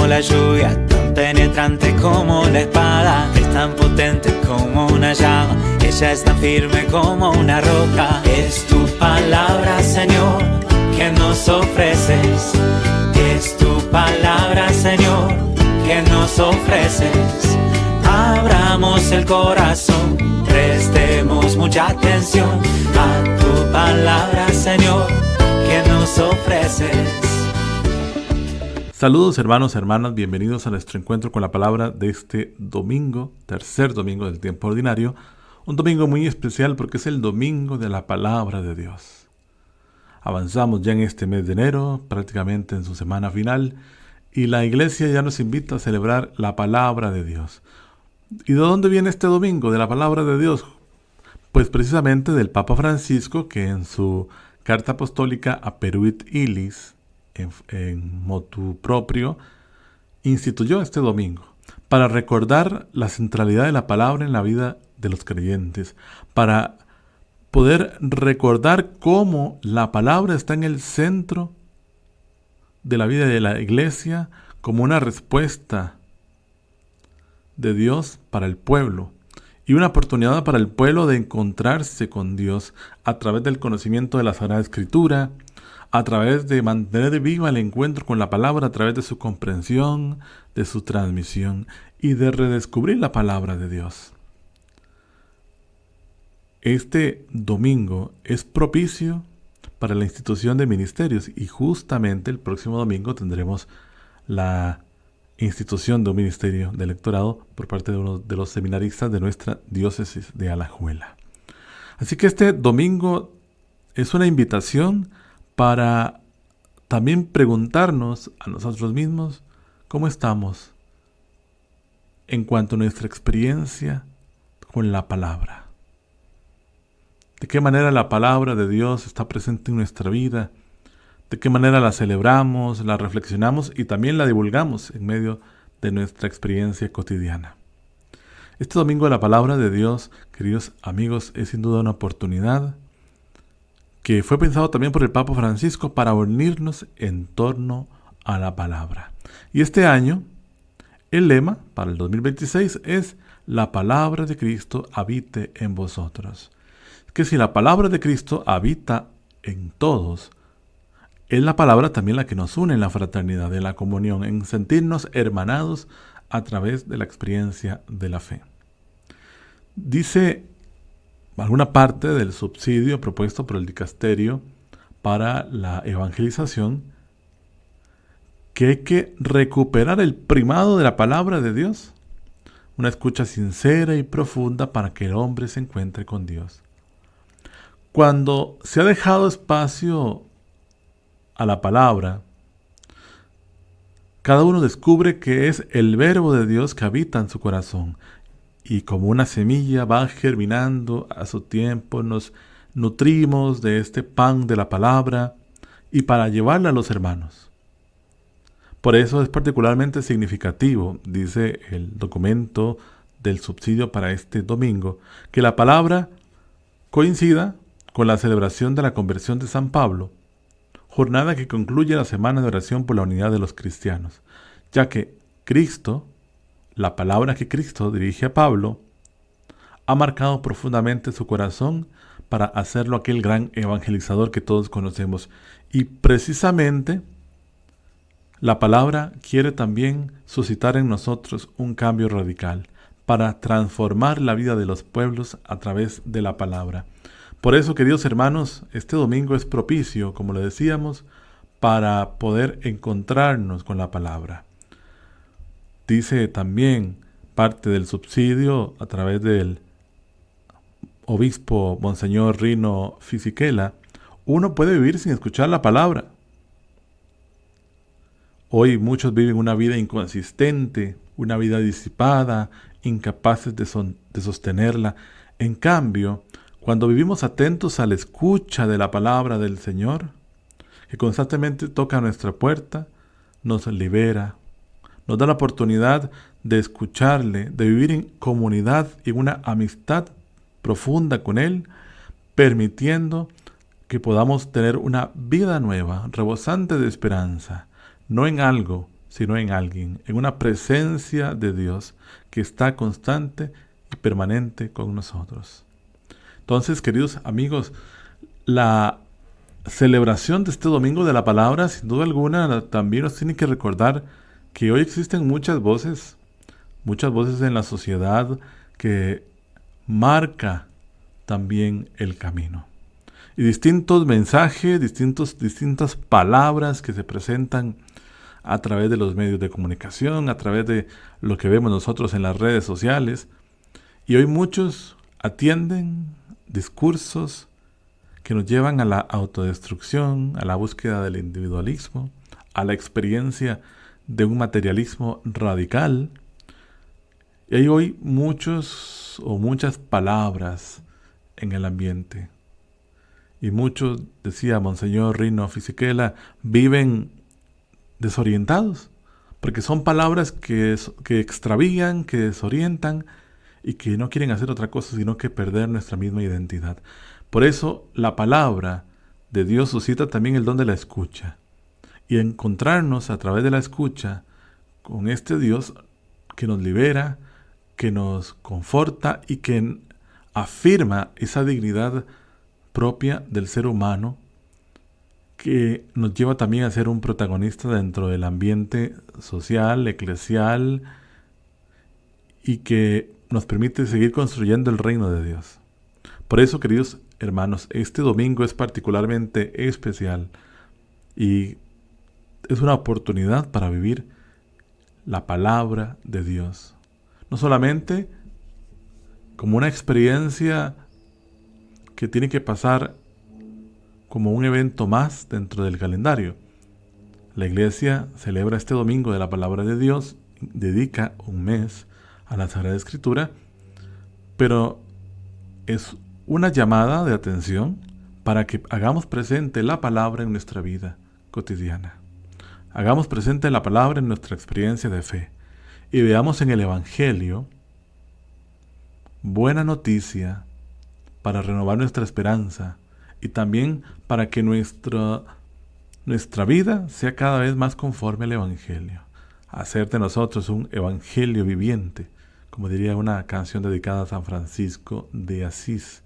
la lluvia, tan penetrante como la espada, es tan potente como una llama, ella es tan firme como una roca. Es tu palabra, Señor, que nos ofreces. Es tu palabra, Señor, que nos ofreces. Abramos el corazón, prestemos mucha atención a tu palabra, Señor, que nos ofreces. Saludos hermanos, hermanas, bienvenidos a nuestro encuentro con la palabra de este domingo, tercer domingo del tiempo ordinario. Un domingo muy especial porque es el domingo de la palabra de Dios. Avanzamos ya en este mes de enero, prácticamente en su semana final, y la iglesia ya nos invita a celebrar la palabra de Dios. ¿Y de dónde viene este domingo de la palabra de Dios? Pues precisamente del Papa Francisco, que en su carta apostólica Aperuit Illis, en motu proprio, instituyó este domingo para recordar la centralidad de la palabra en la vida de los creyentes, para poder recordar cómo la palabra está en el centro de la vida de la iglesia como una respuesta de Dios para el pueblo y una oportunidad para el pueblo de encontrarse con Dios a través del conocimiento de la Sagrada Escritura, a través de mantener viva el encuentro con la palabra, a través de su comprensión, de su transmisión y de redescubrir la palabra de Dios. Este domingo es propicio para la institución de ministerios y justamente el próximo domingo tendremos la institución de un ministerio de electorado por parte de uno de los seminaristas de nuestra diócesis de Alajuela. Así que este domingo es una invitación para también preguntarnos a nosotros mismos cómo estamos en cuanto a nuestra experiencia con la palabra. De qué manera la palabra de Dios está presente en nuestra vida, de qué manera la celebramos, la reflexionamos y también la divulgamos en medio de nuestra experiencia cotidiana. Este domingo de la palabra de Dios, queridos amigos, es sin duda una oportunidad que fue pensado también por el Papa Francisco para unirnos en torno a la palabra. Y este año, el lema para el 2026 es la palabra de Cristo habite en vosotros. Que si la palabra de Cristo habita en todos, es la palabra también la que nos une en la fraternidad, en la comunión, en sentirnos hermanados a través de la experiencia de la fe. Dice alguna parte del subsidio propuesto por el dicasterio para la evangelización que hay que recuperar el primado de la palabra de Dios, una escucha sincera y profunda para que el hombre se encuentre con Dios. Cuando se ha dejado espacio a la palabra, cada uno descubre que es el verbo de Dios que habita en su corazón y como una semilla va germinando a su tiempo, nos nutrimos de este pan de la palabra y para llevarla a los hermanos. Por eso es particularmente significativo, dice el documento del subsidio para este domingo, que la palabra coincida con la celebración de la conversión de San Pablo, jornada que concluye la semana de oración por la unidad de los cristianos, ya que Cristo, la palabra que Cristo dirige a Pablo, ha marcado profundamente su corazón para hacerlo aquel gran evangelizador que todos conocemos. Y precisamente la palabra quiere también suscitar en nosotros un cambio radical para transformar la vida de los pueblos a través de la palabra. Por eso, queridos hermanos, este domingo es propicio, como le decíamos, para poder encontrarnos con la palabra. Dice también parte del subsidio a través del obispo Monseñor Rino Fisichella, uno puede vivir sin escuchar la palabra. Hoy muchos viven una vida inconsistente, una vida disipada, incapaces de sostenerla. En cambio, cuando vivimos atentos a la escucha de la palabra del Señor, que constantemente toca nuestra puerta, nos libera, nos da la oportunidad de escucharle, de vivir en comunidad y en una amistad profunda con Él, permitiendo que podamos tener una vida nueva, rebosante de esperanza, no en algo sino en alguien, en una presencia de Dios que está constante y permanente con nosotros. Entonces, queridos amigos, la celebración de este domingo de la palabra, sin duda alguna, también nos tiene que recordar que hoy existen muchas voces en la sociedad que marca también el camino. Y distintos mensajes, distintas palabras que se presentan a través de los medios de comunicación, a través de lo que vemos nosotros en las redes sociales. Y hoy muchos atienden discursos que nos llevan a la autodestrucción, a la búsqueda del individualismo, a la experiencia de un materialismo radical. Y hay hoy muchas palabras en el ambiente. Y muchos, decía Monseñor Rino Fisichella, viven desorientados, porque son palabras que extravían, que desorientan y que no quieren hacer otra cosa sino que perder nuestra misma identidad. Por eso la palabra de Dios suscita también el don de la escucha. Y encontrarnos a través de la escucha con este Dios que nos libera, que nos conforta y que afirma esa dignidad propia del ser humano, que nos lleva también a ser un protagonista dentro del ambiente social, eclesial, y que nos permite seguir construyendo el reino de Dios. Por eso, queridos hermanos, este domingo es particularmente especial y es una oportunidad para vivir la palabra de Dios. No solamente como una experiencia que tiene que pasar como un evento más dentro del calendario. La Iglesia celebra este domingo de la palabra de Dios, dedica un mes a la Sagrada Escritura, pero es una llamada de atención para que hagamos presente la palabra en nuestra vida cotidiana. Hagamos presente la palabra en nuestra experiencia de fe y veamos en el Evangelio buena noticia para renovar nuestra esperanza y también para que nuestra vida sea cada vez más conforme al Evangelio. Hacer de nosotros un Evangelio viviente, como diría una canción dedicada a San Francisco de Asís.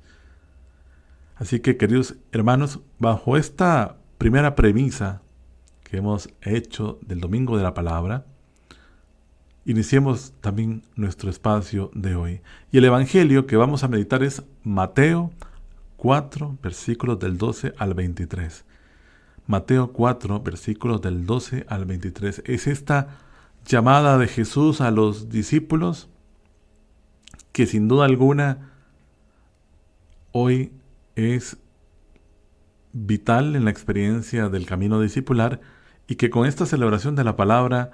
Así que, queridos hermanos, bajo esta primera premisa que hemos hecho del Domingo de la Palabra, iniciemos también nuestro espacio de hoy. Y el Evangelio que vamos a meditar es Mateo 4, versículos del 12 al 23. Mateo 4, versículos del 12 al 23. Es esta llamada de Jesús a los discípulos que sin duda alguna hoy es vital en la experiencia del camino discipular y que con esta celebración de la palabra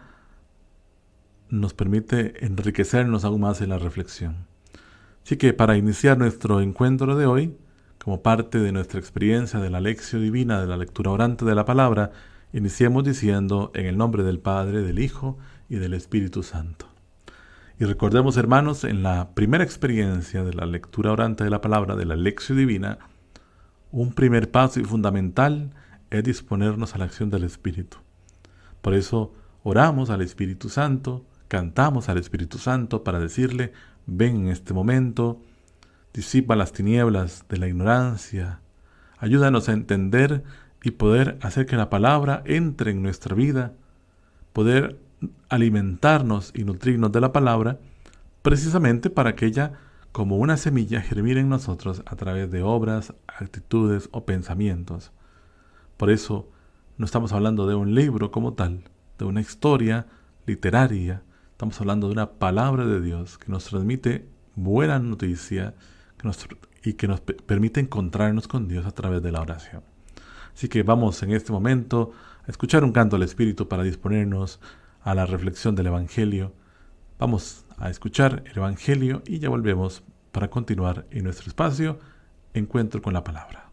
nos permite enriquecernos aún más en la reflexión. Así que para iniciar nuestro encuentro de hoy, como parte de nuestra experiencia de la lección divina, de la lectura orante de la palabra, iniciemos diciendo en el nombre del Padre, del Hijo y del Espíritu Santo. Y recordemos, hermanos, en la primera experiencia de la lectura orante de la palabra, de la lección divina, un primer paso y fundamental es disponernos a la acción del Espíritu. Por eso oramos al Espíritu Santo, cantamos al Espíritu Santo para decirle: ven en este momento, disipa las tinieblas de la ignorancia, ayúdanos a entender y poder hacer que la palabra entre en nuestra vida, poder alimentarnos y nutrirnos de la palabra, precisamente para que ella, como una semilla, germine en nosotros a través de obras, actitudes o pensamientos. Por eso no estamos hablando de un libro como tal, de una historia literaria. Estamos hablando de una palabra de Dios que nos transmite buena noticia y que nos permite encontrarnos con Dios a través de la oración. Así que vamos en este momento a escuchar un canto al Espíritu para disponernos a la reflexión del Evangelio. Vamos a escuchar el Evangelio y ya volvemos para continuar en nuestro espacio Encuentro con la Palabra.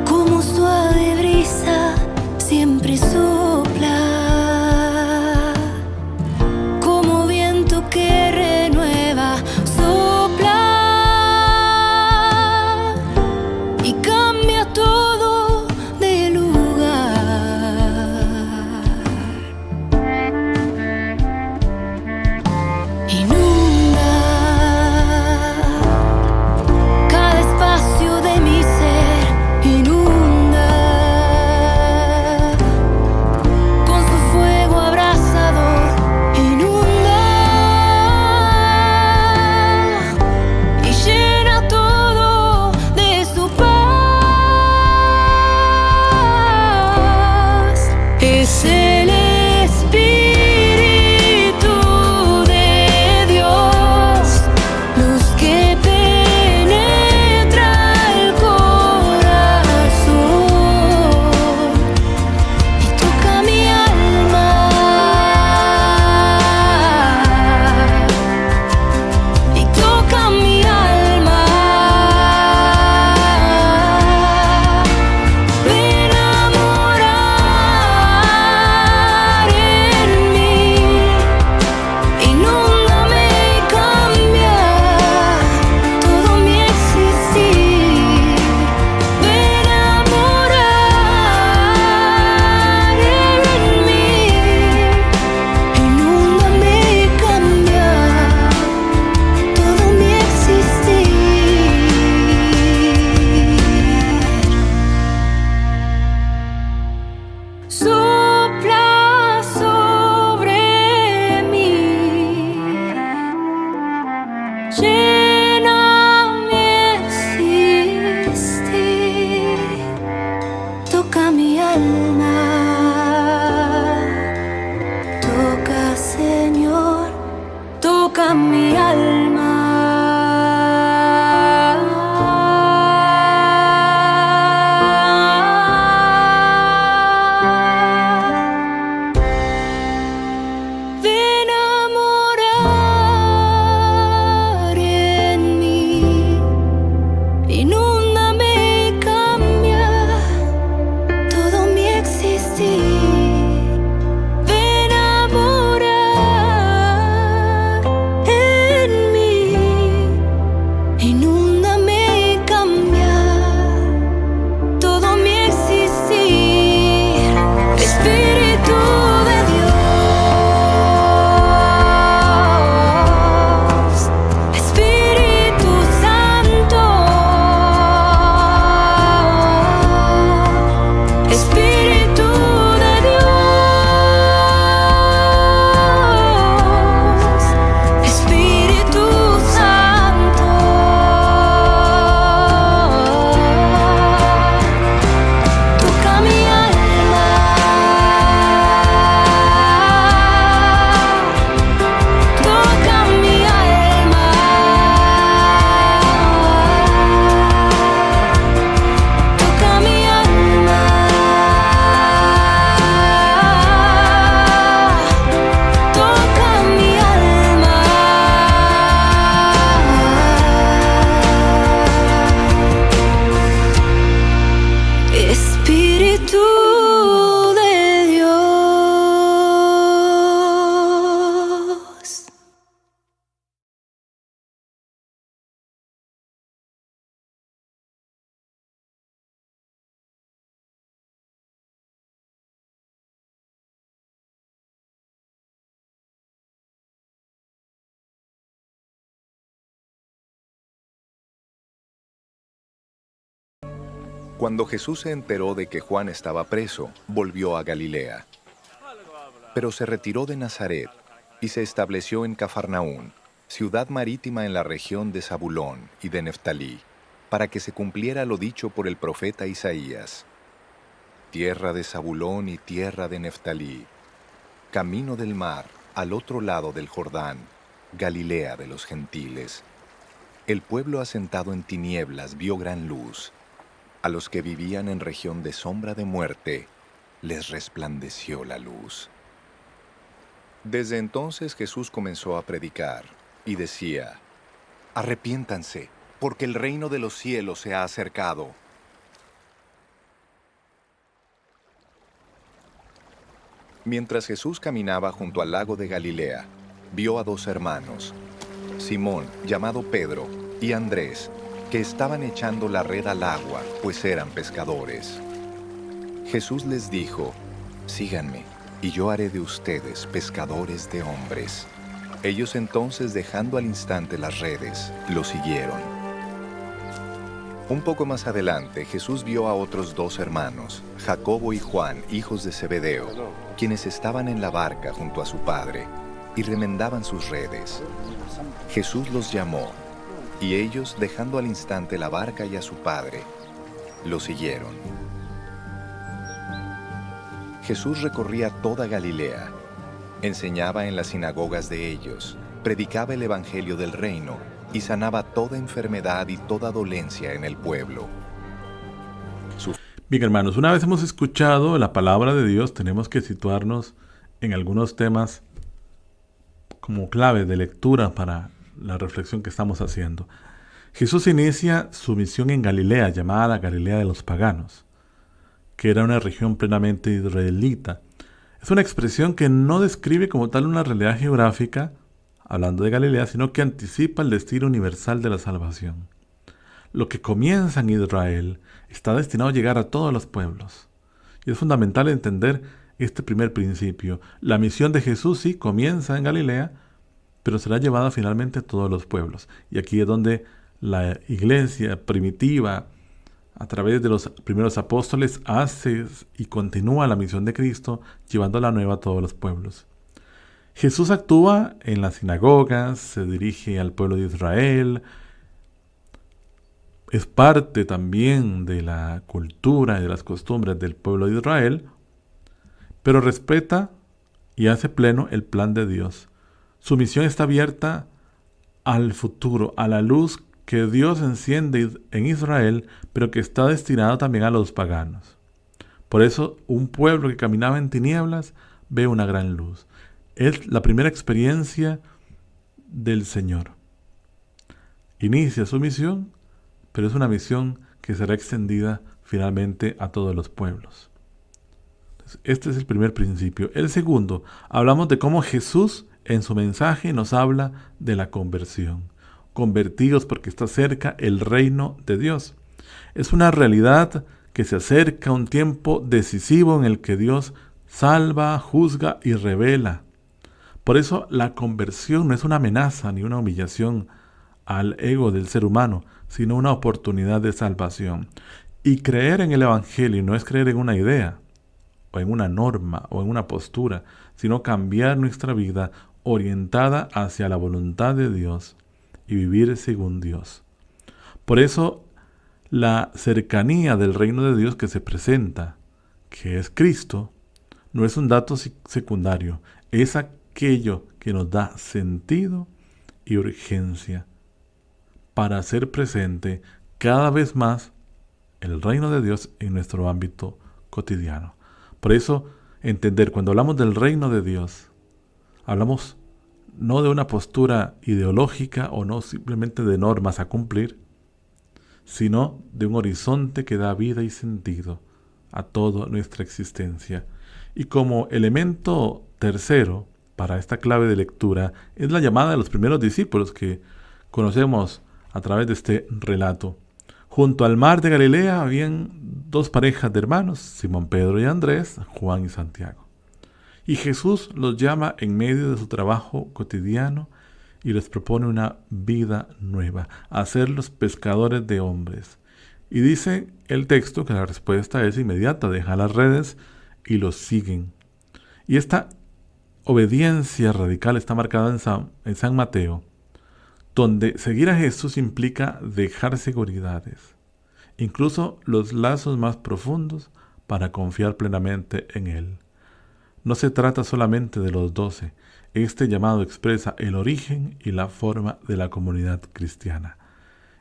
Como suave brisa, siempre Sopla sobre mí, llena mi existir, toca mi alma, toca, Señor, toca mi alma. Cuando Jesús se enteró de que Juan estaba preso, volvió a Galilea. Pero se retiró de Nazaret y se estableció en Cafarnaún, ciudad marítima en la región de Zabulón y de Neftalí, para que se cumpliera lo dicho por el profeta Isaías. Tierra de Zabulón y tierra de Neftalí, camino del mar, al otro lado del Jordán, Galilea de los gentiles. El pueblo asentado en tinieblas vio gran luz. A los que vivían en región de sombra de muerte, les resplandeció la luz. Desde entonces Jesús comenzó a predicar y decía: arrepiéntanse, porque el reino de los cielos se ha acercado. Mientras Jesús caminaba junto al lago de Galilea, vio a dos hermanos, Simón, llamado Pedro, y Andrés, que estaban echando la red al agua, pues eran pescadores. Jesús les dijo: síganme, y yo haré de ustedes pescadores de hombres. Ellos entonces, dejando al instante las redes, lo siguieron. Un poco más adelante, Jesús vio a otros dos hermanos, Jacobo y Juan, hijos de Zebedeo, quienes estaban en la barca junto a su padre, y remendaban sus redes. Jesús los llamó, y ellos, dejando al instante la barca y a su padre, lo siguieron. Jesús recorría toda Galilea, enseñaba en las sinagogas de ellos, predicaba el evangelio del reino y sanaba toda enfermedad y toda dolencia en el pueblo. Bien, hermanos, una vez hemos escuchado la palabra de Dios, tenemos que situarnos en algunos temas como clave de lectura para la reflexión que estamos haciendo. Jesús inicia su misión en Galilea, llamada la Galilea de los paganos, que era una región plenamente israelita. Es una expresión que no describe como tal una realidad geográfica, hablando de Galilea, sino que anticipa el destino universal de la salvación. Lo que comienza en Israel está destinado a llegar a todos los pueblos. Y es fundamental entender este primer principio. La misión de Jesús sí comienza en Galilea, pero será llevada finalmente a todos los pueblos. Y aquí es donde la iglesia primitiva a través de los primeros apóstoles, hace y continúa la misión de Cristo, llevando la nueva a todos los pueblos. Jesús actúa en las sinagogas, se dirige al pueblo de Israel, es parte también de la cultura y de las costumbres del pueblo de Israel, pero respeta y hace pleno el plan de Dios. Su misión está abierta al futuro, a la luz que Dios enciende en Israel, pero que está destinada también a los paganos. Por eso, un pueblo que caminaba en tinieblas ve una gran luz. Es la primera experiencia del Señor. Inicia su misión, pero es una misión que será extendida finalmente a todos los pueblos. Este es el primer principio. El segundo, hablamos de cómo Jesús en su mensaje nos habla de la conversión. Convertidos porque está cerca el reino de Dios. Es una realidad que se acerca a un tiempo decisivo en el que Dios salva, juzga y revela. Por eso la conversión no es una amenaza ni una humillación al ego del ser humano, sino una oportunidad de salvación. Y creer en el Evangelio no es creer en una idea, o en una norma, o en una postura, sino cambiar nuestra vida orientada hacia la voluntad de Dios y vivir según Dios. Por eso, la cercanía del reino de Dios que se presenta, que es Cristo, no es un dato secundario, es aquello que nos da sentido y urgencia para hacer presente cada vez más el reino de Dios en nuestro ámbito cotidiano. Por eso, entender, cuando hablamos del reino de Dios, hablamos no de una postura ideológica o no simplemente de normas a cumplir, sino de un horizonte que da vida y sentido a toda nuestra existencia. Y como elemento tercero para esta clave de lectura es la llamada de los primeros discípulos que conocemos a través de este relato. Junto al mar de Galilea habían dos parejas de hermanos, Simón Pedro y Andrés, Juan y Santiago. Y Jesús los llama en medio de su trabajo cotidiano y les propone una vida nueva, hacerlos pescadores de hombres. Y dice el texto que la respuesta es inmediata, dejan las redes y los siguen. Y esta obediencia radical está marcada en San Mateo, donde seguir a Jesús implica dejar seguridades, incluso los lazos más profundos, para confiar plenamente en Él. No se trata solamente de los 12. Este llamado expresa el origen y la forma de la comunidad cristiana.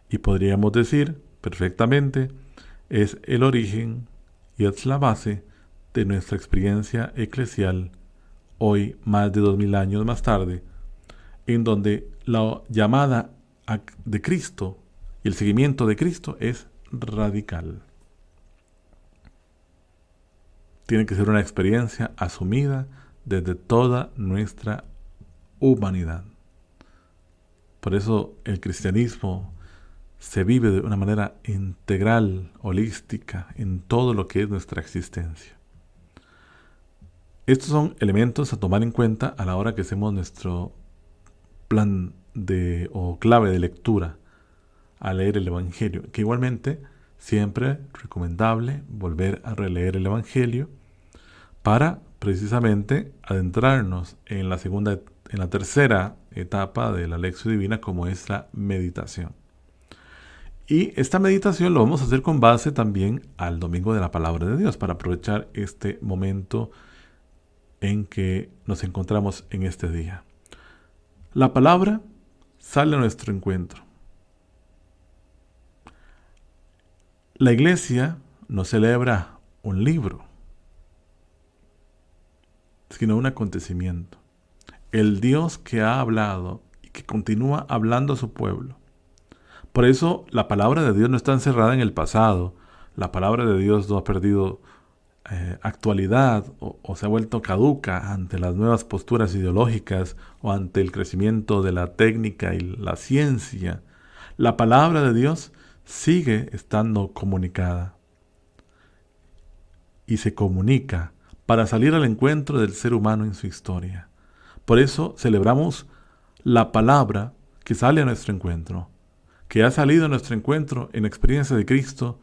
Y podríamos decir perfectamente, es el origen y es la base de nuestra experiencia eclesial, hoy más de 2000 años más tarde, en donde la llamada de Cristo y el seguimiento de Cristo es radical. Tiene que ser una experiencia asumida desde toda nuestra humanidad. Por eso el cristianismo se vive de una manera integral, holística, en todo lo que es nuestra existencia. Estos son elementos a tomar en cuenta a la hora que hacemos nuestro plan o clave de lectura a leer el Evangelio, que igualmente siempre recomendable volver a releer el Evangelio para precisamente adentrarnos en la tercera etapa de la lección divina, como es la meditación. Y esta meditación lo vamos a hacer con base también al Domingo de la Palabra de Dios, para aprovechar este momento en que nos encontramos en este día. La palabra sale a nuestro encuentro. La iglesia no celebra un libro, sino un acontecimiento. El Dios que ha hablado y que continúa hablando a su pueblo. Por eso la palabra de Dios no está encerrada en el pasado. La palabra de Dios no ha perdido actualidad o se ha vuelto caduca ante las nuevas posturas ideológicas o ante el crecimiento de la técnica y la ciencia. La palabra de Dios sigue estando comunicada y se comunica para salir al encuentro del ser humano en su historia. Por eso celebramos la palabra que sale a nuestro encuentro, que ha salido a nuestro encuentro en la experiencia de Cristo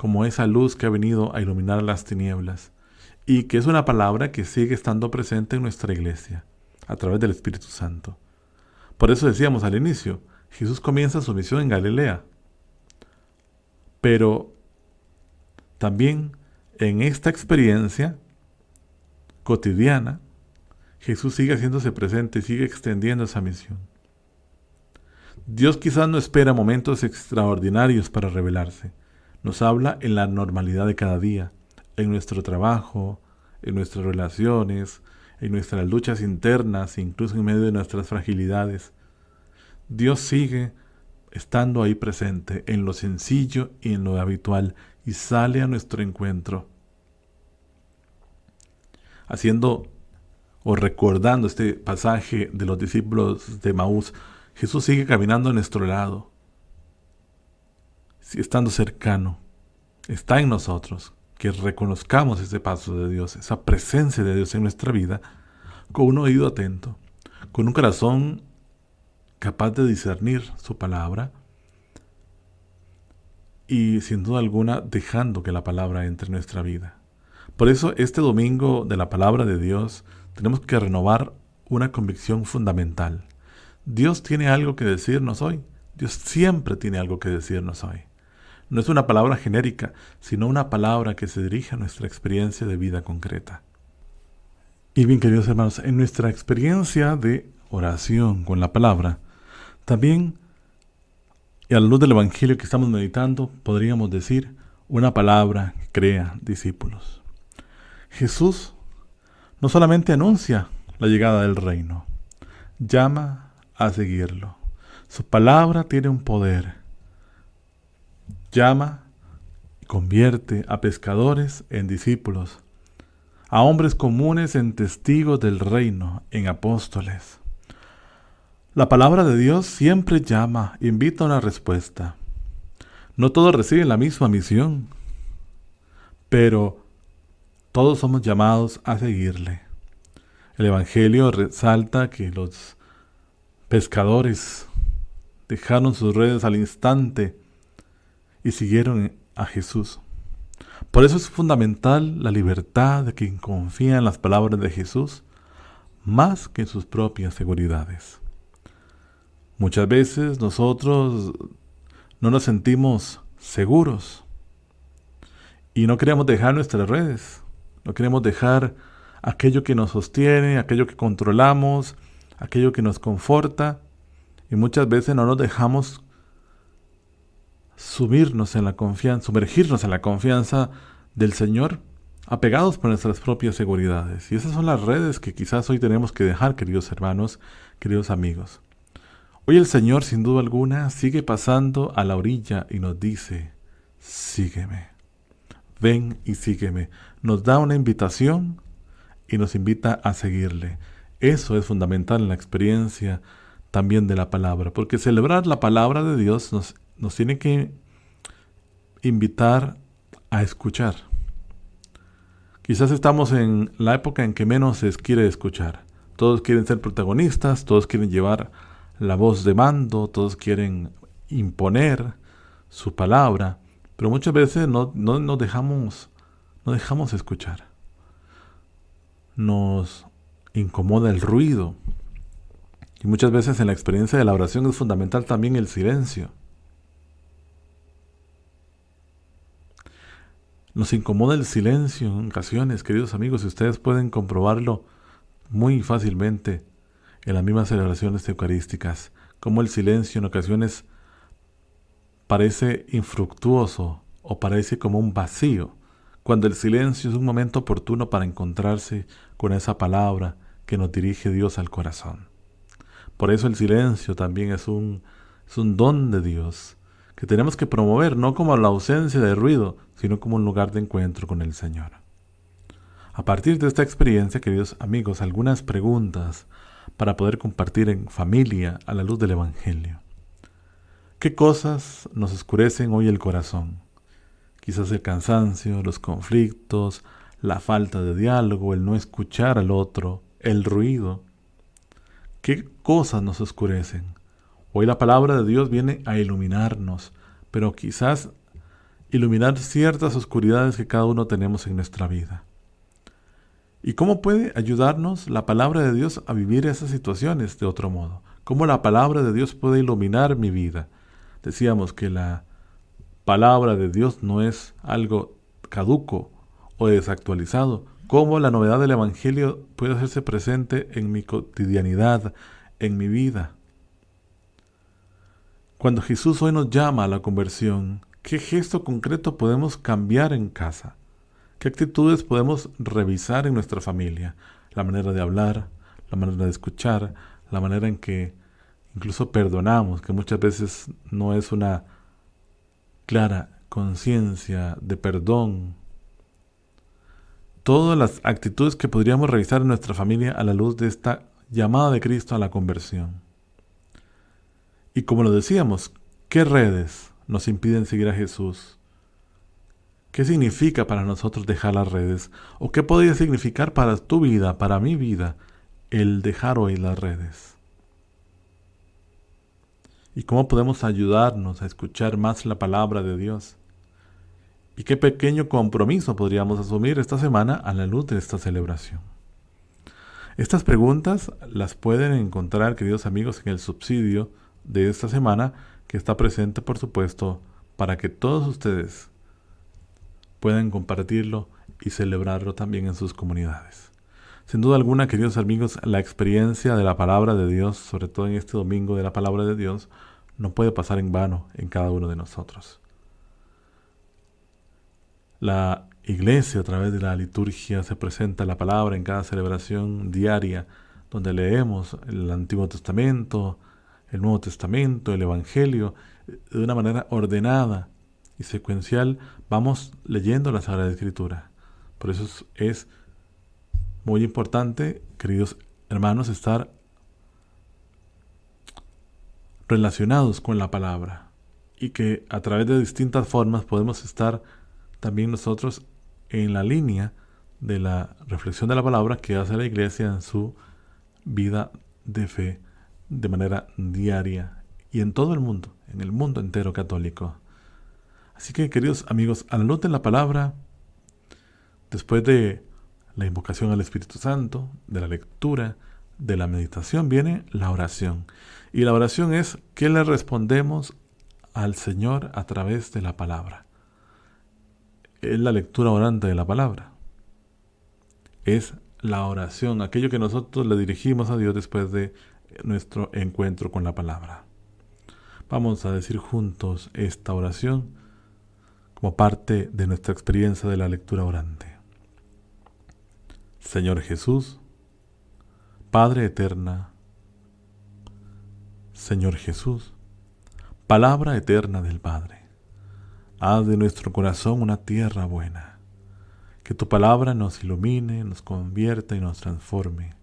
como esa luz que ha venido a iluminar las tinieblas, y que es una palabra que sigue estando presente en nuestra iglesia, a través del Espíritu Santo. Por eso decíamos al inicio, Jesús comienza su misión en Galilea, pero también en esta experiencia cotidiana, Jesús sigue haciéndose presente, sigue extendiendo esa misión. Dios quizás no espera momentos extraordinarios para revelarse. Nos habla en la normalidad de cada día, en nuestro trabajo, en nuestras relaciones, en nuestras luchas internas, incluso en medio de nuestras fragilidades. Dios sigue estando ahí presente, en lo sencillo y en lo habitual, y sale a nuestro encuentro. Haciendo o recordando este pasaje de los discípulos de Maús, Jesús sigue caminando a nuestro lado, estando cercano, está en nosotros, que reconozcamos ese paso de Dios, esa presencia de Dios en nuestra vida, con un oído atento, con un corazón capaz de discernir su palabra y sin duda alguna dejando que la palabra entre en nuestra vida. Por eso este domingo de la palabra de Dios tenemos que renovar una convicción fundamental. Dios tiene algo que decirnos hoy. Dios siempre tiene algo que decirnos hoy. No es una palabra genérica, sino una palabra que se dirige a nuestra experiencia de vida concreta. Y bien, queridos hermanos, en nuestra experiencia de oración con la palabra, también, y a la luz del Evangelio que estamos meditando, podríamos decir una palabra que crea discípulos. Jesús no solamente anuncia la llegada del reino, llama a seguirlo. Su palabra tiene un poder. Llama y convierte a pescadores en discípulos, a hombres comunes en testigos del reino, en apóstoles. La palabra de Dios siempre llama, invita a una respuesta. No todos reciben la misma misión, pero todos somos llamados a seguirle. El Evangelio resalta que los pescadores dejaron sus redes al instante y siguieron a Jesús. Por eso es fundamental la libertad de quien confía en las palabras de Jesús más que en sus propias seguridades. Muchas veces nosotros no nos sentimos seguros y no queremos dejar nuestras redes, no queremos dejar aquello que nos sostiene, aquello que controlamos, aquello que nos conforta, y muchas veces no nos dejamos sumergirnos en la confianza del Señor, apegados por nuestras propias seguridades. Y esas son las redes que quizás hoy tenemos que dejar, queridos hermanos, queridos amigos. Hoy el Señor, sin duda alguna, sigue pasando a la orilla y nos dice: sígueme, ven y sígueme. Nos da una invitación y nos invita a seguirle. Eso es fundamental en la experiencia también de la palabra, porque celebrar la palabra de Dios nos tiene que invitar a escuchar. Quizás estamos en la época en que menos se quiere escuchar. Todos quieren ser protagonistas, todos quieren llevar la voz de mando, todos quieren imponer su palabra, pero muchas veces no dejamos escuchar. Nos incomoda el ruido. Y muchas veces en la experiencia de la oración es fundamental también el silencio. Nos incomoda el silencio en ocasiones, queridos amigos, y ustedes pueden comprobarlo muy fácilmente en las mismas celebraciones eucarísticas, como el silencio en ocasiones parece infructuoso o parece como un vacío, cuando el silencio es un momento oportuno para encontrarse con esa palabra que nos dirige Dios al corazón. Por eso el silencio también es un don de Dios, que tenemos que promover, no como la ausencia de ruido, sino como un lugar de encuentro con el Señor. A partir de esta experiencia, queridos amigos, algunas preguntas para poder compartir en familia a la luz del Evangelio. ¿Qué cosas nos oscurecen hoy el corazón? Quizás el cansancio, los conflictos, la falta de diálogo, el no escuchar al otro, el ruido. ¿Qué cosas nos oscurecen? Hoy la palabra de Dios viene a iluminarnos, pero quizás iluminar ciertas oscuridades que cada uno tenemos en nuestra vida. ¿Y cómo puede ayudarnos la palabra de Dios a vivir esas situaciones de otro modo? ¿Cómo la palabra de Dios puede iluminar mi vida? Decíamos que la palabra de Dios no es algo caduco o desactualizado. ¿Cómo la novedad del Evangelio puede hacerse presente en mi cotidianidad, en mi vida? Cuando Jesús hoy nos llama a la conversión, ¿qué gesto concreto podemos cambiar en casa? ¿Qué actitudes podemos revisar en nuestra familia? La manera de hablar, la manera de escuchar, la manera en que incluso perdonamos, que muchas veces no es una clara conciencia de perdón. Todas las actitudes que podríamos revisar en nuestra familia a la luz de esta llamada de Cristo a la conversión. Y como lo decíamos, ¿qué redes nos impiden seguir a Jesús? ¿Qué significa para nosotros dejar las redes? ¿O qué podría significar para tu vida, para mi vida, el dejar hoy las redes? ¿Y cómo podemos ayudarnos a escuchar más la palabra de Dios? ¿Y qué pequeño compromiso podríamos asumir esta semana a la luz de esta celebración? Estas preguntas las pueden encontrar, queridos amigos, en el subsidio de esta semana, que está presente, por supuesto, para que todos ustedes puedan compartirlo y celebrarlo también en sus comunidades. Sin duda alguna, queridos amigos, la experiencia de la palabra de Dios, sobre todo en este domingo de la palabra de Dios, no puede pasar en vano en cada uno de nosotros. La Iglesia, a través de la liturgia, se presenta la palabra en cada celebración diaria, donde leemos el Antiguo Testamento, el Nuevo Testamento, el Evangelio, de una manera ordenada y secuencial. Vamos leyendo la Sagrada Escritura. Por eso es muy importante, queridos hermanos, estar relacionados con la palabra, y que a través de distintas formas podemos estar también nosotros en la línea de la reflexión de la palabra que hace la Iglesia en su vida de fe de manera diaria y en todo el mundo, en el mundo entero católico. Así que, queridos amigos, a la luz de la palabra, después de la invocación al Espíritu Santo, de la lectura, de la meditación, viene la oración. Y la oración es ¿qué le respondemos al Señor a través de la palabra? Es la lectura orante de la palabra. Es la oración, aquello que nosotros le dirigimos a Dios después de nuestro encuentro con la palabra. Vamos a decir juntos esta oración como parte de nuestra experiencia de la lectura orante. Señor Jesús, Padre eterna, Señor Jesús, palabra eterna del Padre, haz de nuestro corazón una tierra buena, que tu palabra nos ilumine, nos convierta y nos transforme.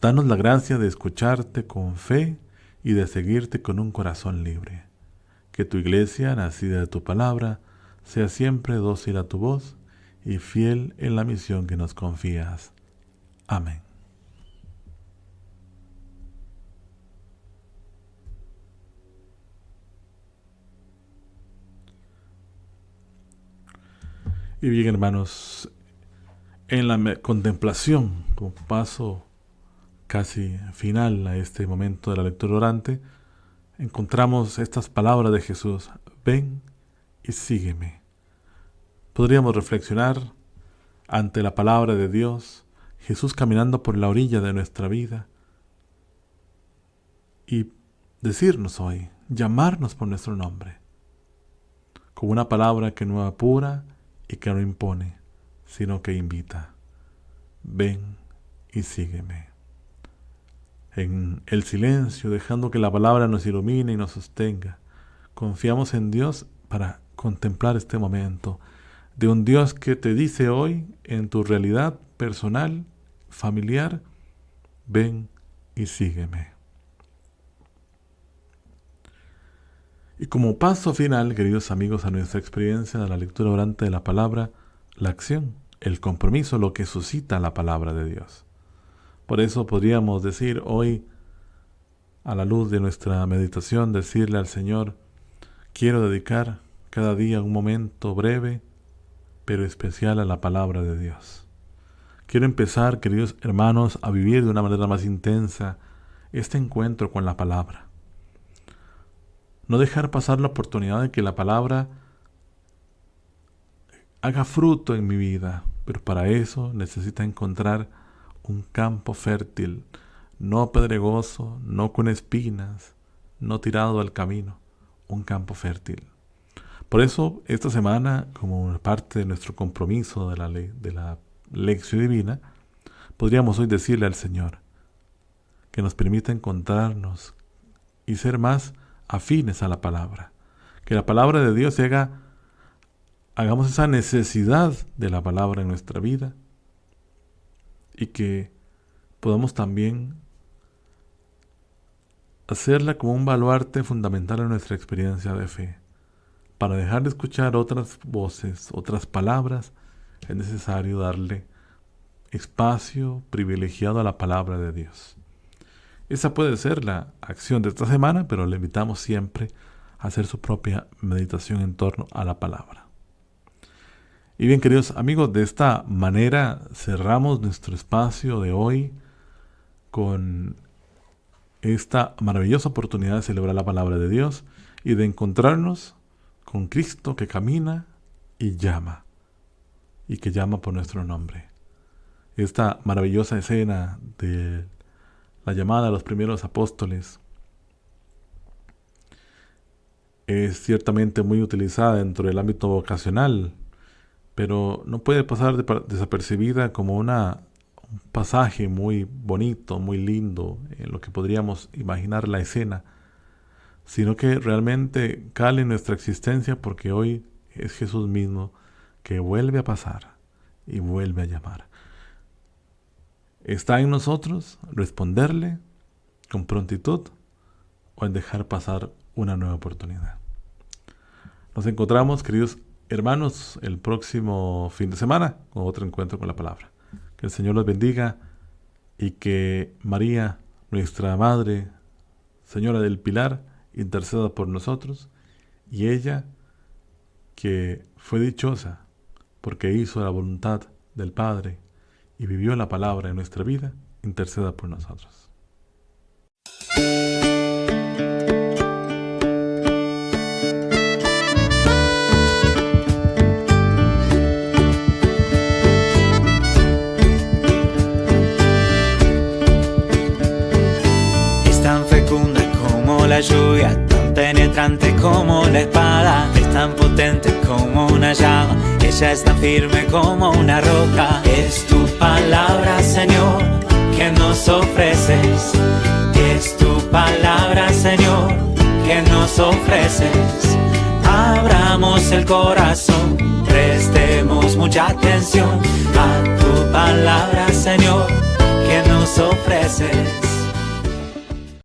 Danos la gracia de escucharte con fe y de seguirte con un corazón libre. Que tu iglesia, nacida de tu palabra, sea siempre dócil a tu voz y fiel en la misión que nos confías. Amén. Y bien, hermanos, en la contemplación, como paso casi final a este momento de la lectura orante, encontramos estas palabras de Jesús: ven y sígueme. Podríamos reflexionar ante la palabra de Dios, Jesús caminando por la orilla de nuestra vida, y decirnos hoy, llamarnos por nuestro nombre, con una palabra que no apura y que no impone, sino que invita. Ven y sígueme. En el silencio, dejando que la palabra nos ilumine y nos sostenga, confiamos en Dios para contemplar este momento, de un Dios que te dice hoy, en tu realidad personal, familiar, ven y sígueme. Y como paso final, queridos amigos, a nuestra experiencia de la lectura orante de la palabra, la acción, el compromiso, lo que suscita la palabra de Dios. Por eso podríamos decir hoy, a la luz de nuestra meditación, decirle al Señor: quiero dedicar cada día un momento breve, pero especial a la palabra de Dios. Quiero empezar, queridos hermanos, a vivir de una manera más intensa este encuentro con la palabra. No dejar pasar la oportunidad de que la palabra haga fruto en mi vida, pero para eso necesita encontrar un campo fértil, no pedregoso, no con espinas, no tirado al camino, un campo fértil. Por eso, esta semana, como parte de nuestro compromiso de la lección divina, podríamos hoy decirle al Señor que nos permita encontrarnos y ser más afines a la palabra. Que la palabra de Dios hagamos esa necesidad de la palabra en nuestra vida y que podamos también hacerla como un baluarte fundamental en nuestra experiencia de fe. Para dejar de escuchar otras voces, otras palabras, es necesario darle espacio privilegiado a la palabra de Dios. Esa puede ser la acción de esta semana, pero le invitamos siempre a hacer su propia meditación en torno a la palabra. Y bien, queridos amigos, de esta manera cerramos nuestro espacio de hoy con esta maravillosa oportunidad de celebrar la palabra de Dios y de encontrarnos con Cristo que camina y que llama por nuestro nombre. Esta maravillosa escena de la llamada a los primeros apóstoles es ciertamente muy utilizada dentro del ámbito vocacional, pero no puede pasar desapercibida como un pasaje muy bonito, muy lindo, en lo que podríamos imaginar la escena, sino que realmente cale en nuestra existencia porque hoy es Jesús mismo que vuelve a pasar y vuelve a llamar. Está en nosotros responderle con prontitud o en dejar pasar una nueva oportunidad. Nos encontramos, queridos hermanos, el próximo fin de semana con otro encuentro con la palabra. Que el Señor los bendiga y que María, nuestra Madre, Señora del Pilar, interceda por nosotros, y ella, que fue dichosa porque hizo la voluntad del Padre y vivió la palabra en nuestra vida, interceda por nosotros. Es tan fecunda como la lluvia, tan penetrante como la espada, es tan potente como una llama, ella es tan firme como una roca. Es tu palabra, Señor, que nos ofreces, es tu palabra, Señor, que nos ofreces. Abramos el corazón, prestemos mucha atención a tu palabra, Señor, que nos ofreces.